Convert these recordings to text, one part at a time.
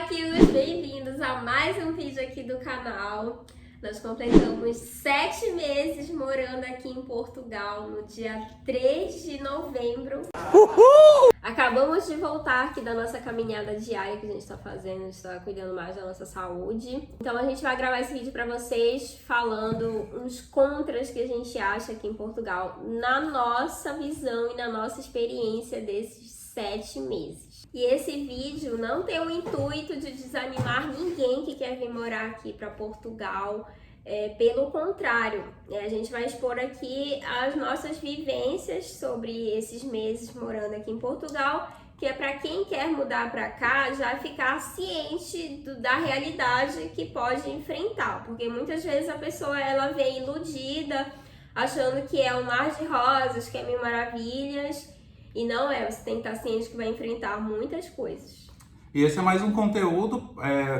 terráqueos, bem-vindos a mais um vídeo aqui do canal. Nós completamos 7 meses morando aqui em Portugal no dia 3 de novembro. Uhul! Acabamos de voltar aqui da nossa caminhada diária que a gente está fazendo, a gente está cuidando mais da nossa saúde. Então a gente vai gravar esse vídeo para vocês falando uns contras que a gente acha aqui em Portugal na nossa visão e na nossa experiência desses 7 meses. E esse vídeo não tem o intuito de desanimar ninguém que quer vir morar aqui para Portugal. Pelo contrário, a gente vai expor aqui as nossas vivências sobre esses meses morando aqui em Portugal, que é para quem quer mudar para cá já ficar ciente da realidade que pode enfrentar, porque muitas vezes a pessoa ela vem iludida, achando que é um mar de rosas, que é mil maravilhas. E não é, você tem que estar ciente que vai enfrentar muitas coisas. E esse é mais um conteúdo,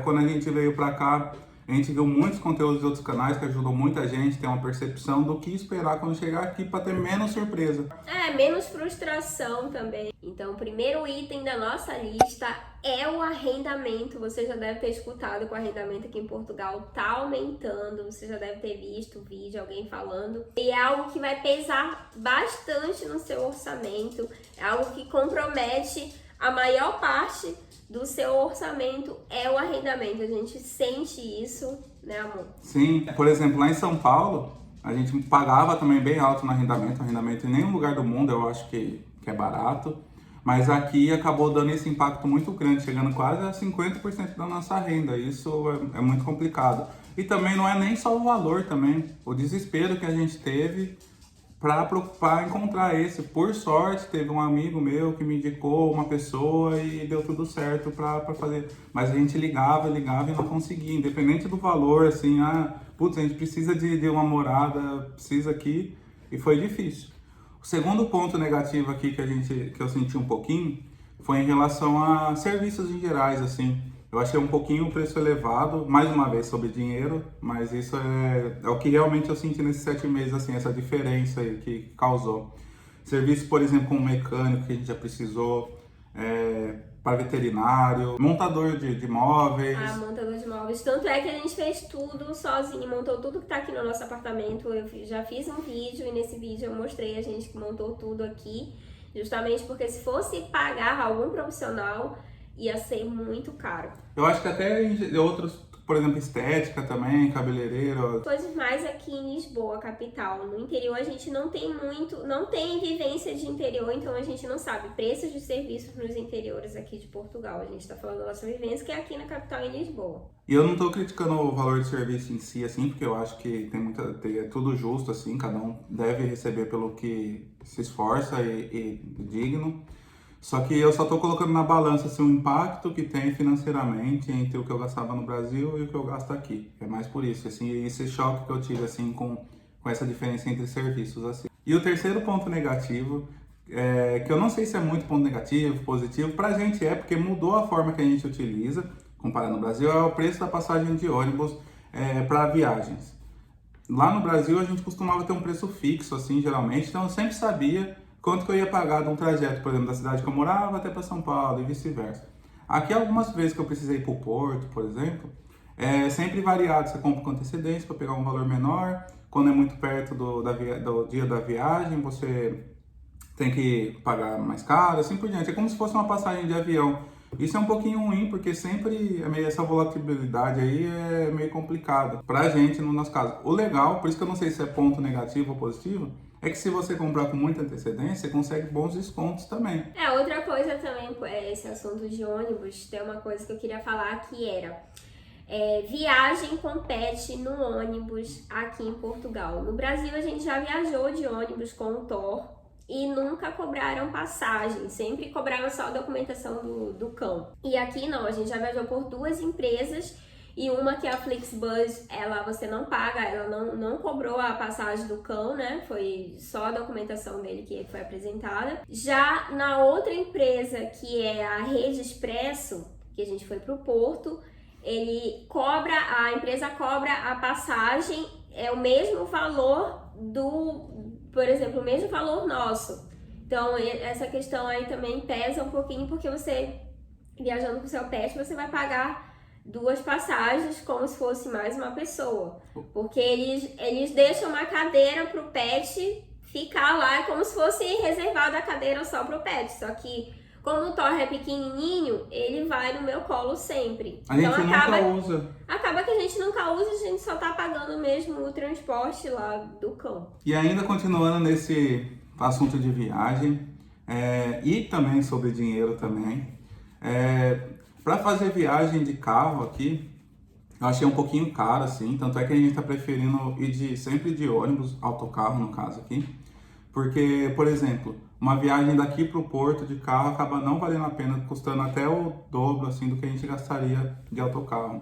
quando a gente veio pra cá, a gente viu muitos conteúdos de outros canais que ajudam muita gente a ter uma percepção do que esperar quando chegar aqui para ter menos surpresa. Menos frustração também. Então, o primeiro item da nossa lista é o arrendamento. Você já deve ter escutado que o arrendamento aqui em Portugal tá aumentando. Você já deve ter visto o vídeo, alguém falando. E é algo que vai pesar bastante no seu orçamento. É algo que compromete a maior parte do seu orçamento é o arrendamento. A gente sente isso, né, amor? Sim, por exemplo, lá em São Paulo, a gente pagava também bem alto no arrendamento. Arrendamento em nenhum lugar do mundo eu acho que é barato. Mas aqui acabou dando esse impacto muito grande, chegando quase a 50% da nossa renda. Isso é muito complicado. E também não é nem só o valor também, o desespero que a gente teve para encontrar esse. Por sorte, teve um amigo meu que me indicou uma pessoa e deu tudo certo para fazer. Mas a gente ligava e não conseguia, independente do valor, assim, putz, a gente precisa de uma morada, precisa aqui, e foi difícil. O segundo ponto negativo aqui que eu senti um pouquinho foi em relação a serviços em gerais, assim. Eu achei um pouquinho o preço elevado, mais uma vez sobre dinheiro, mas isso é o que realmente eu senti nesses 7 meses, assim, essa diferença aí que causou. Serviço, por exemplo, com um mecânico que a gente já precisou, para veterinário, montador de móveis. Montador de móveis. Tanto é que a gente fez tudo sozinho, montou tudo que tá aqui no nosso apartamento. Eu já fiz um vídeo e nesse vídeo eu mostrei a gente que montou tudo aqui, justamente porque se fosse pagar algum profissional, ia ser muito caro. Eu acho que até outros, por exemplo, estética também, cabeleireiro. Coisas mais aqui em Lisboa, capital. No interior a gente não tem vivência de interior, então a gente não sabe preços de serviços nos interiores aqui de Portugal. A gente tá falando da nossa vivência, que é aqui na capital, em Lisboa. E eu não tô criticando o valor de serviço em si, assim, porque eu acho que é tudo justo, assim, cada um deve receber pelo que se esforça e digno. Só que eu só tô colocando na balança assim, o impacto que tem financeiramente entre o que eu gastava no Brasil e o que eu gasto aqui. É mais por isso, assim, esse choque que eu tive assim, com essa diferença entre serviços. Assim. E o terceiro ponto negativo, que eu não sei se é muito ponto negativo, positivo, pra gente porque mudou a forma que a gente utiliza, comparando no Brasil, é o preço da passagem de ônibus para viagens. Lá no Brasil a gente costumava ter um preço fixo, assim, geralmente, então eu sempre sabia quanto que eu ia pagar de um trajeto, por exemplo, da cidade que eu morava até para São Paulo e vice-versa. Aqui, algumas vezes que eu precisei ir para o Porto, por exemplo, é sempre variado. Você compra com antecedência para pegar um valor menor. Quando é muito perto do dia da viagem, você tem que pagar mais caro, assim por diante. É como se fosse uma passagem de avião. Isso é um pouquinho ruim, porque sempre essa volatilidade aí é meio complicado pra gente, no nosso caso. O legal, por isso que eu não sei se é ponto negativo ou positivo, é que se você comprar com muita antecedência, você consegue bons descontos também. Outra coisa também, esse assunto de ônibus, tem uma coisa que eu queria falar que era viagem com pet no ônibus aqui em Portugal. No Brasil a gente já viajou de ônibus com o Thor e nunca cobraram passagem, sempre cobraram só a documentação do cão. E aqui não, a gente já viajou por 2 empresas. E uma que é a Flixbus, você não paga, ela não cobrou a passagem do cão, né? Foi só a documentação dele que foi apresentada. Já na outra empresa, que é a Rede Expresso, que a gente foi pro Porto, a empresa cobra a passagem, é o mesmo valor por exemplo, o mesmo valor nosso. Então, essa questão aí também pesa um pouquinho, porque você viajando com o seu pet, você vai pagar 2 passagens como se fosse mais uma pessoa. Porque eles deixam uma cadeira pro pet ficar lá, como se fosse reservada a cadeira só pro pet. Só que, como o Thor é pequenininho, ele vai no meu colo sempre. A gente nunca usa. Acaba que a gente nunca usa, a gente só tá pagando mesmo o transporte lá do cão. E ainda continuando nesse assunto de viagem, e também sobre dinheiro também, para fazer viagem de carro aqui, eu achei um pouquinho caro, assim, tanto é que a gente está preferindo ir sempre de ônibus, autocarro no caso aqui, porque, por exemplo, uma viagem daqui para o porto de carro acaba não valendo a pena, custando até o dobro, assim, do que a gente gastaria de autocarro.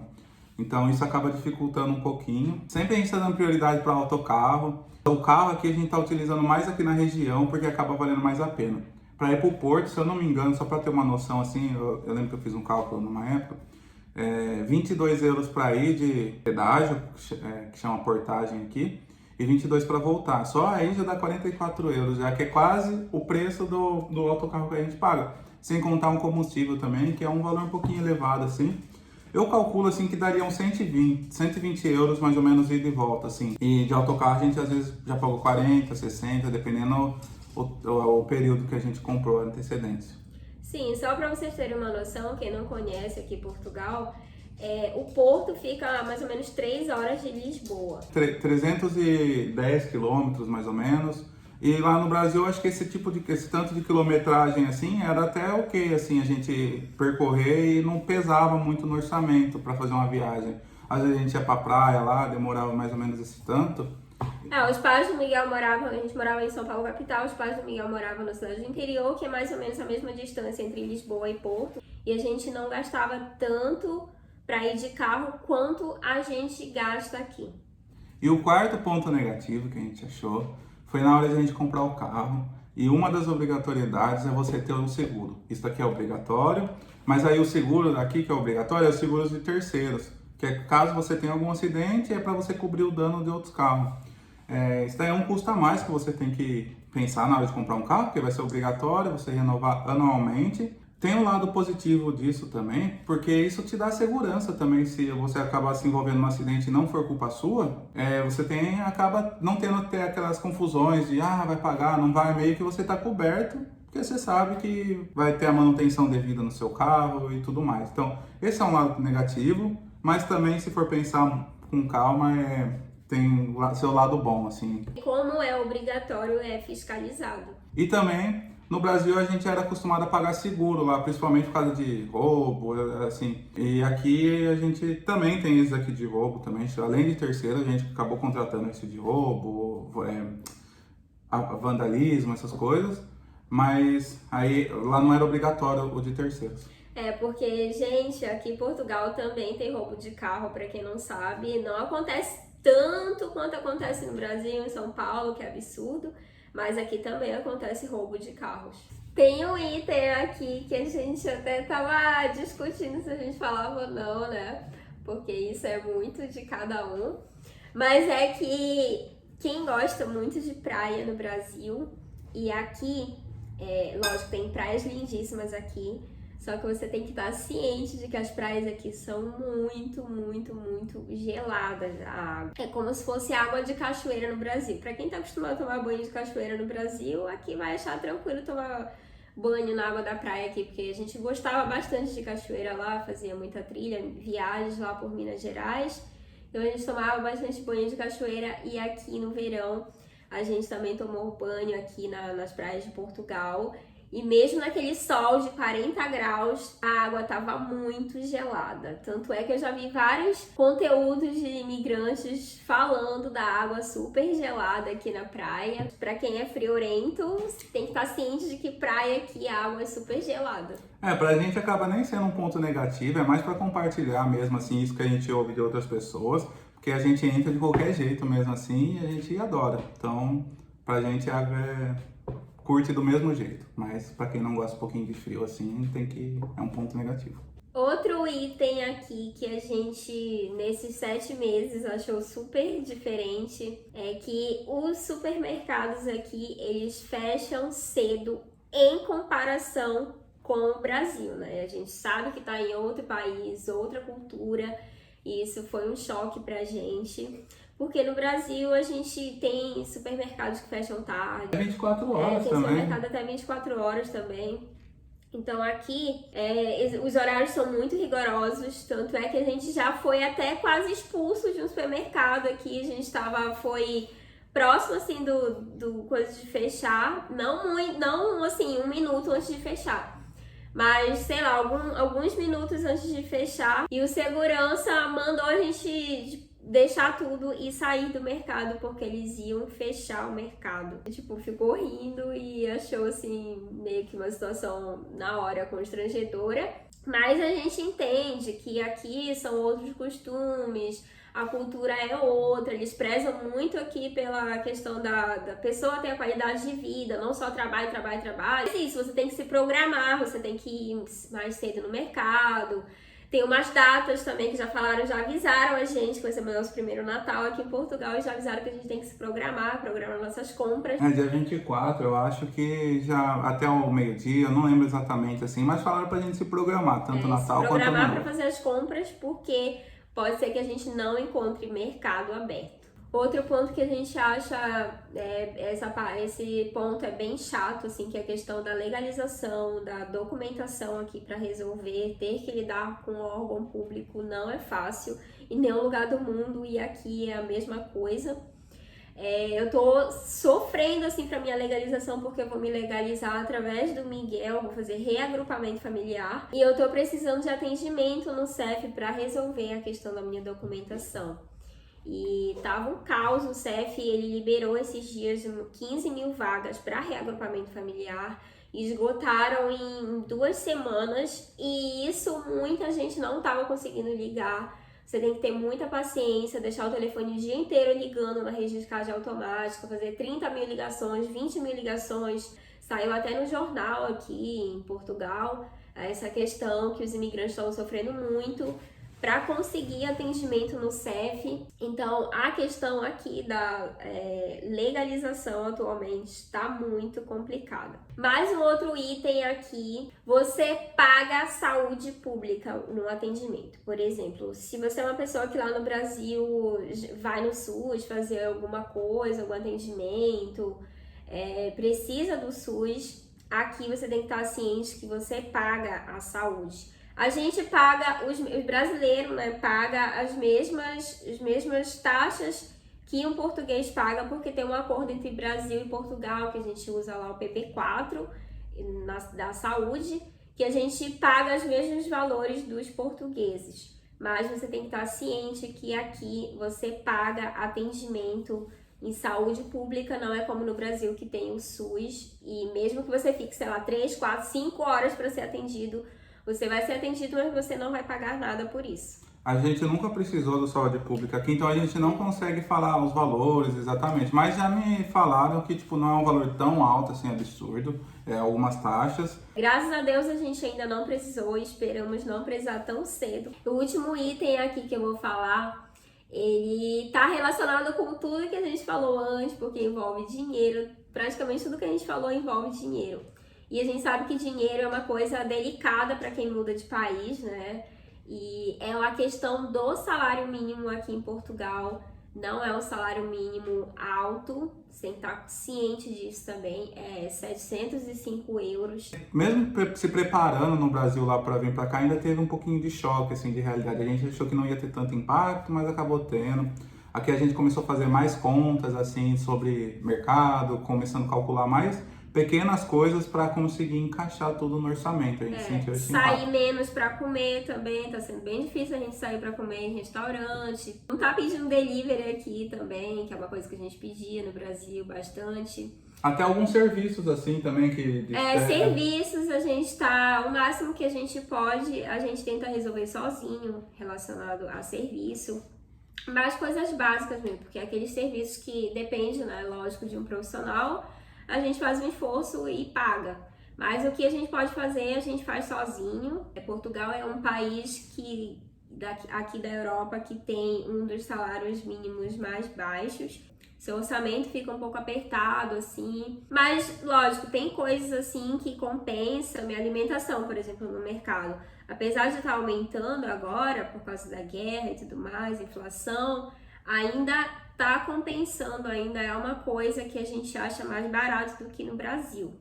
Então isso acaba dificultando um pouquinho. Sempre a gente está dando prioridade para autocarro. O carro aqui a gente está utilizando mais aqui na região, porque acaba valendo mais a pena. Para ir para o porto, se eu não me engano, só para ter uma noção, assim, eu lembro que eu fiz um cálculo numa época, 22 euros para ir de pedágio, que chama portagem aqui, e 22 para voltar. Só aí já dá 44 euros, já que é quase o preço do autocarro que a gente paga. Sem contar um combustível também, que é um valor um pouquinho elevado, assim. Eu calculo, assim, que daria uns 120 euros, mais ou menos, ida e volta, assim. E de autocarro a gente, às vezes, já pagou 40, 60, dependendo o período que a gente comprou a antecedência. Sim, só para vocês terem uma noção, quem não conhece aqui Portugal, o Porto fica a mais ou menos 3 horas de Lisboa. 310 quilômetros, mais ou menos. E lá no Brasil, acho que esse tanto de quilometragem, assim, era até ok, assim, a gente percorrer e não pesava muito no orçamento para fazer uma viagem. Às vezes a gente ia pra praia lá, demorava mais ou menos esse tanto. Os pais do Miguel moravam, a gente morava em São Paulo capital, os pais do Miguel moravam na cidade do interior, que é mais ou menos a mesma distância entre Lisboa e Porto. E a gente não gastava tanto para ir de carro quanto a gente gasta aqui. E o quarto ponto negativo que a gente achou foi na hora de a gente comprar o carro. E uma das obrigatoriedades é você ter um seguro. Isso aqui é obrigatório, mas aí o seguro daqui que é obrigatório é o seguro de terceiros, que é caso você tenha algum acidente, é para você cobrir o dano de outros carros. Isso daí é um custo a mais que você tem que pensar na hora de comprar um carro, porque vai ser obrigatório você renovar anualmente. Tem um lado positivo disso também, porque isso te dá segurança também. Se você acabar se envolvendo num acidente e não for culpa sua, você acaba não tendo até aquelas confusões de vai pagar, não vai, meio que você está coberto, porque você sabe que vai ter a manutenção devida no seu carro e tudo mais. Então, esse é um lado negativo, mas também, se for pensar com calma, tem seu lado bom, assim. Como é obrigatório, é fiscalizado. E também, no Brasil, a gente era acostumado a pagar seguro lá, principalmente por causa de roubo, assim. E aqui a gente também tem esses aqui de roubo também. Além de terceiro, a gente acabou contratando esse de roubo, vandalismo, essas coisas. Mas aí lá não era obrigatório o de terceiros. Porque, gente, aqui em Portugal também tem roubo de carro, pra quem não sabe. Não acontece tanto quanto acontece no Brasil, em São Paulo, que é absurdo. Mas aqui também acontece roubo de carros. Tem um item aqui que a gente até tava discutindo se a gente falava ou não, né? Porque isso é muito de cada um. Mas é que quem gosta muito de praia no Brasil, e aqui, lógico, tem praias lindíssimas aqui, só que você tem que estar ciente de que as praias aqui são muito, muito, muito geladas. A água é como se fosse água de cachoeira no Brasil. Para quem tá acostumado a tomar banho de cachoeira no Brasil, aqui vai achar tranquilo tomar banho na água da praia aqui, porque a gente gostava bastante de cachoeira lá, fazia muita trilha, viagens lá por Minas Gerais. Então a gente tomava bastante banho de cachoeira, e aqui no verão a gente também tomou banho aqui nas praias de Portugal. E mesmo naquele sol de 40 graus, a água tava muito gelada. Tanto é que eu já vi vários conteúdos de imigrantes falando da água super gelada aqui na praia. Pra quem é friorento, tem que estar ciente de que praia aqui a água é super gelada. Pra gente acaba nem sendo um ponto negativo, é mais pra compartilhar mesmo, assim, isso que a gente ouve de outras pessoas, porque a gente entra de qualquer jeito mesmo assim e a gente adora. Então, pra gente a água curte do mesmo jeito, mas para quem não gosta um pouquinho de frio assim, é um ponto negativo. Outro item aqui que a gente, nesses 7 meses, achou super diferente é que os supermercados aqui, eles fecham cedo em comparação com o Brasil, né? A gente sabe que tá em outro país, outra cultura, e isso foi um choque pra gente. Porque no Brasil a gente tem supermercados que fecham tarde. 24 horas tem também. supermercado até 24 horas também. Então aqui os horários são muito rigorosos, tanto é que a gente já foi até quase expulso de um supermercado aqui. A gente foi próximo assim do coisa de fechar, não assim, 1 minuto antes de fechar. Mas, sei lá, alguns minutos antes de fechar, e o segurança mandou a gente deixar tudo e sair do mercado, porque eles iam fechar o mercado. Tipo, ficou rindo e achou, assim, meio que uma situação, na hora, constrangedora. Mas a gente entende que aqui são outros costumes, a cultura é outra, eles prezam muito aqui pela questão da pessoa ter a qualidade de vida, não só trabalho. Mas isso, você tem que se programar, você tem que ir mais cedo no mercado. Tem umas datas também que já avisaram a gente que vai ser o nosso primeiro Natal aqui em Portugal, e já avisaram que a gente tem que se programar nossas compras. Dia 24, eu acho que já até o meio-dia, eu não lembro exatamente assim, mas falaram pra gente se programar, tanto Natal quanto Ano Novo. Se programar pra fazer as compras, porque pode ser que a gente não encontre mercado aberto. Outro ponto que a gente acha, esse ponto é bem chato, assim, que é a questão da legalização, da documentação aqui para resolver. Ter que lidar com um órgão público não é fácil em nenhum lugar do mundo, e aqui é a mesma coisa. Eu tô sofrendo, assim, pra minha legalização, porque eu vou me legalizar através do Miguel, vou fazer reagrupamento familiar, e eu tô precisando de atendimento no CEF para resolver a questão da minha documentação. E tava um caos. O CEF, ele liberou esses dias 15 mil vagas para reagrupamento familiar, esgotaram em 2 semanas, e isso muita gente não tava conseguindo ligar. Você tem que ter muita paciência, deixar o telefone o dia inteiro ligando na registragem automática, fazer 30 mil ligações, 20 mil ligações. Saiu até no jornal aqui em Portugal essa questão que os imigrantes estão sofrendo muito para conseguir atendimento no CEF. Então, a questão aqui da legalização atualmente está muito complicada. Mais um outro item aqui: você paga a saúde pública no atendimento. Por exemplo, se você é uma pessoa que lá no Brasil vai no SUS fazer alguma coisa, algum atendimento, precisa do SUS, aqui você tem que estar ciente que você paga a saúde. A gente paga, o brasileiro, né, paga as mesmas taxas que um português paga, porque tem um acordo entre Brasil e Portugal, que a gente usa lá o PP4 da saúde, que a gente paga os mesmos valores dos portugueses. Mas você tem que estar ciente que aqui você paga atendimento em saúde pública, não é como no Brasil, que tem o SUS, e mesmo que você fique, sei lá, 3, 4, 5 horas para ser atendido, você vai ser atendido, mas você não vai pagar nada por isso. A gente nunca precisou do saúde pública aqui, então a gente não consegue falar os valores exatamente. Mas já me falaram que não é um valor tão alto, assim, absurdo, algumas taxas. Graças a Deus a gente ainda não precisou, e esperamos não precisar tão cedo. O último item aqui que eu vou falar, ele tá relacionado com tudo que a gente falou antes, porque envolve dinheiro. Praticamente tudo que a gente falou envolve dinheiro. E a gente sabe que dinheiro é uma coisa delicada para quem muda de país, né? E é a questão do salário mínimo aqui em Portugal. Não é um salário mínimo alto, você tem que estar ciente disso também. É 705 euros. Mesmo se preparando no Brasil lá para vir para cá, ainda teve um pouquinho de choque, assim, de realidade. A gente achou que não ia ter tanto impacto, mas acabou tendo. Aqui a gente começou a fazer mais contas, assim, sobre mercado, começando a calcular mais pequenas coisas para conseguir encaixar tudo no orçamento. A gente sentiu esse sair impacto. menos para comer também, tá sendo bem difícil a gente sair para comer em restaurante. Não tá pedindo delivery aqui também, que é uma coisa que a gente pedia no Brasil bastante. Até alguns serviços assim também que... Serviços a gente tá, o máximo que a gente pode, a gente tenta resolver sozinho relacionado a serviço. Mas coisas básicas mesmo, porque aqueles serviços que dependem, né, lógico, de um profissional, a gente faz um esforço e paga. Mas o que a gente pode fazer, a gente faz sozinho. Portugal é um país que aqui da Europa que tem um dos salários mínimos mais baixos. Seu orçamento fica um pouco apertado, assim. Mas, lógico, tem coisas, assim, que compensam. Minha alimentação, por exemplo, no mercado. Apesar de estar aumentando agora, por causa da guerra e tudo mais, inflação, ainda está compensando, ainda é uma coisa que a gente acha mais barato do que no Brasil.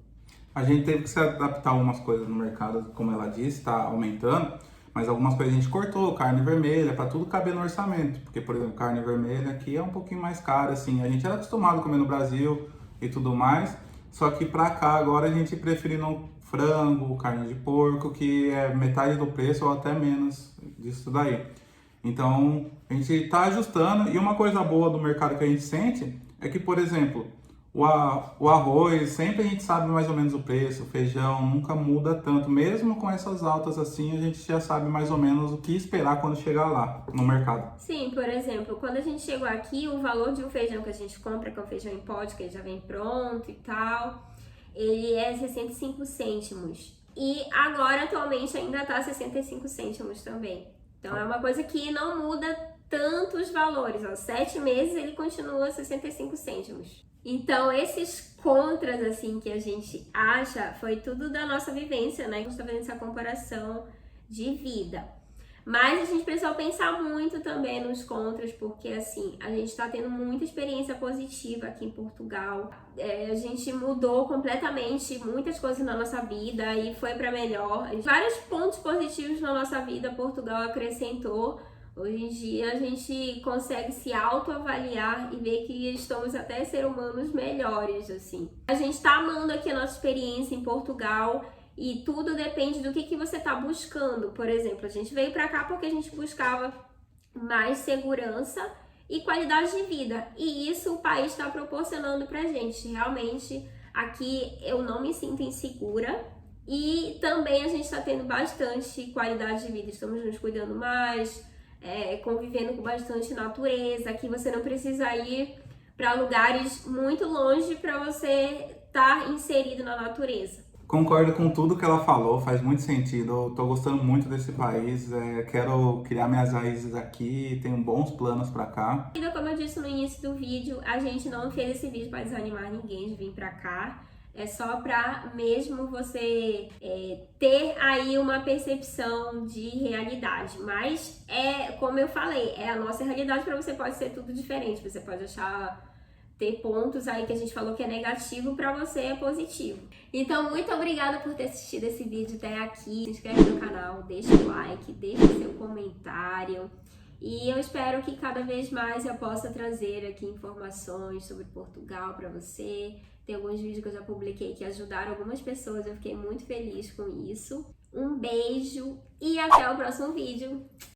A gente teve que se adaptar a algumas coisas no mercado, como ela disse, está aumentando, mas algumas coisas a gente cortou, carne vermelha, para tudo caber no orçamento. Porque, por exemplo, carne vermelha aqui é um pouquinho mais cara, assim. A gente era acostumado a comer no Brasil e tudo mais, só que para cá agora a gente preferindo frango, carne de porco, que é metade do preço ou até menos disso daí. Então, a gente está ajustando, e uma coisa boa do mercado que a gente sente é que, por exemplo, o arroz, sempre a gente sabe mais ou menos o preço, o feijão nunca muda tanto. Mesmo com essas altas assim, a gente já sabe mais ou menos o que esperar quando chegar lá no mercado. Sim, por exemplo, quando a gente chegou aqui, o valor de um feijão que a gente compra, que é um feijão em pote, que ele já vem pronto e tal, ele é 65 cêntimos. E agora, atualmente, ainda tá 65 cêntimos também. Então, é uma coisa que não muda tanto os valores. Há 7 meses ele continua 65 cêntimos. Então, esses contras, assim, que a gente acha, foi tudo da nossa vivência, né? A gente tá fazendo essa comparação de vida. Mas a gente precisou pensar muito também nos contras, porque, assim, a gente tá tendo muita experiência positiva aqui em Portugal. A gente mudou completamente muitas coisas na nossa vida e foi para melhor. Vários pontos positivos na nossa vida, Portugal acrescentou. Hoje em dia a gente consegue se autoavaliar e ver que estamos até ser humanos melhores, assim. A gente tá amando aqui a nossa experiência em Portugal e tudo depende do que você tá buscando. Por exemplo, a gente veio pra cá porque a gente buscava mais segurança e qualidade de vida. E isso o país está proporcionando pra gente. Realmente, aqui eu não me sinto insegura. E também a gente está tendo bastante qualidade de vida. Estamos nos cuidando mais, convivendo com bastante natureza. Aqui você não precisa ir para lugares muito longe para você estar inserido na natureza. Concordo com tudo que ela falou, faz muito sentido. Eu tô gostando muito desse país, quero criar minhas raízes aqui, tenho bons planos para cá. Ainda como eu disse no início do vídeo, a gente não fez esse vídeo para desanimar ninguém de vir para cá. É só para mesmo você ter aí uma percepção de realidade. Mas como eu falei, é a nossa realidade. Para você pode ser tudo diferente. Você pode achar ter pontos aí que a gente falou que é negativo, para você é positivo. Então, muito obrigada por ter assistido esse vídeo até aqui. Se inscreve no canal, deixa o like, deixa o seu comentário. E eu espero que cada vez mais eu possa trazer aqui informações sobre Portugal para você. Tem alguns vídeos que eu já publiquei que ajudaram algumas pessoas, eu fiquei muito feliz com isso. Um beijo e até o próximo vídeo.